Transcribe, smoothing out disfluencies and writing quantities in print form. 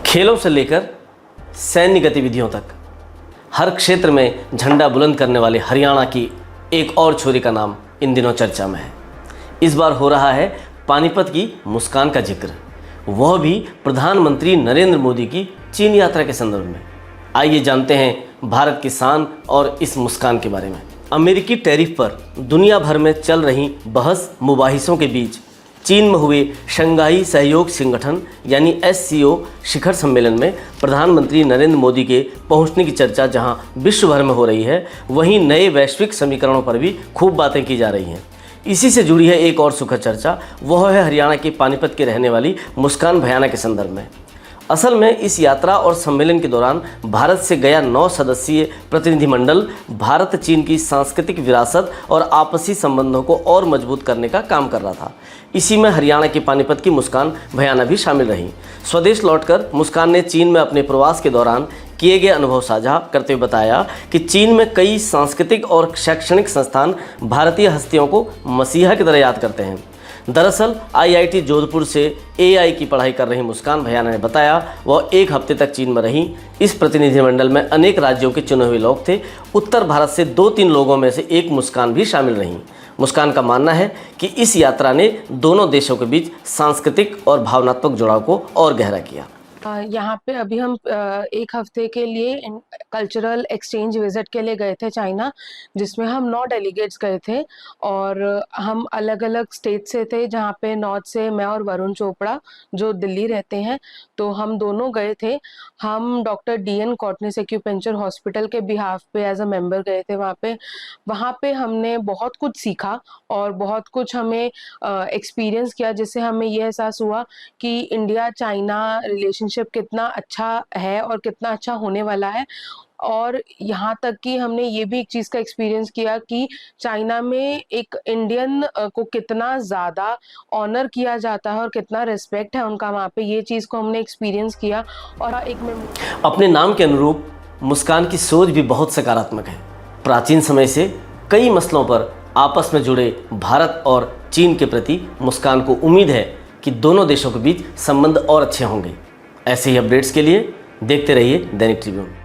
खेलों से लेकर सैन्य गतिविधियों तक हर क्षेत्र में झंडा बुलंद करने वाले हरियाणा की एक और छोरी का नाम इन दिनों चर्चा में है। इस बार हो रहा है पानीपत की मुस्कान का जिक्र, वह भी प्रधानमंत्री नरेंद्र मोदी की चीन यात्रा के संदर्भ में। आइए जानते हैं भारत की शान और इस मुस्कान के बारे में। अमेरिकी टैरिफ पर दुनिया भर में चल रही बहस मुबाहिसों के बीच चीन में हुए शंघाई सहयोग संगठन यानी SCO शिखर सम्मेलन में प्रधानमंत्री नरेंद्र मोदी के पहुंचने की चर्चा जहां विश्व भर में हो रही है, वहीं नए वैश्विक समीकरणों पर भी खूब बातें की जा रही हैं। इसी से जुड़ी है एक और सुखद चर्चा, वह है हरियाणा के पानीपत के रहने वाली मुस्कान भयाना के संदर्भ में। असल में इस यात्रा और सम्मेलन के दौरान भारत से गया 9 सदस्यीय प्रतिनिधिमंडल भारत चीन की सांस्कृतिक विरासत और आपसी संबंधों को और मजबूत करने का काम कर रहा था। इसी में हरियाणा के पानीपत की मुस्कान भयाना भी शामिल रही। स्वदेश लौटकर मुस्कान ने चीन में अपने प्रवास के दौरान किए गए अनुभव साझा करते हुए बताया कि चीन में कई सांस्कृतिक और शैक्षणिक संस्थान भारतीय हस्तियों को मसीहा की तरह याद करते हैं। दरअसल IIT जोधपुर से AI की पढ़ाई कर रही मुस्कान भयाना ने बताया वह 1 हफ्ते तक चीन में रही। इस प्रतिनिधिमंडल में अनेक राज्यों के चुने हुए लोग थे। उत्तर भारत से 2-3 लोगों में से एक मुस्कान भी शामिल रहीं। मुस्कान का मानना है कि इस यात्रा ने दोनों देशों के बीच सांस्कृतिक और भावनात्मक जुड़ाव को और गहरा किया। यहाँ पे अभी हम 1 हफ्ते के लिए कल्चरल एक्सचेंज विजिट के लिए गए थे चाइना, जिसमें हम 9 डेलीगेट्स गए थे और हम अलग अलग स्टेट से थे। जहाँ पे नॉर्थ से मैं और वरुण चोपड़ा जो दिल्ली रहते हैं, तो हम दोनों गए थे। हम डॉक्टर DN कॉटनिस एक्यूपेंचर हॉस्पिटल के बिहाफ पे एज अ मेंबर गए थे। वहाँ पे हमने बहुत कुछ सीखा और बहुत कुछ हमें एक्सपीरियंस किया, जिससे हमें ये एहसास हुआ कि इंडिया चाइना रिलेशनशिप कितना अच्छा है और कितना अच्छा होने वाला है। और यहाँ तक कि हमने ये भी एक चीज़ का एक्सपीरियंस किया कि चाइना में एक इंडियन को कितना ज़्यादा ऑनर किया जाता है और कितना रिस्पेक्ट है उनका वहाँ पे। ये चीज़ को हमने एक्सपीरियंस किया। और अपने नाम के अनुरूप मुस्कान की सोच भी बहुत सकारात्मक है। प्राचीन समय से कई मसलों पर आपस में जुड़े भारत और चीन के प्रति मुस्कान को उम्मीद है कि दोनों देशों के बीच संबंध और अच्छे होंगे। ऐसे ही अपडेट्स के लिए देखते रहिए दैनिक ट्रिब्यून।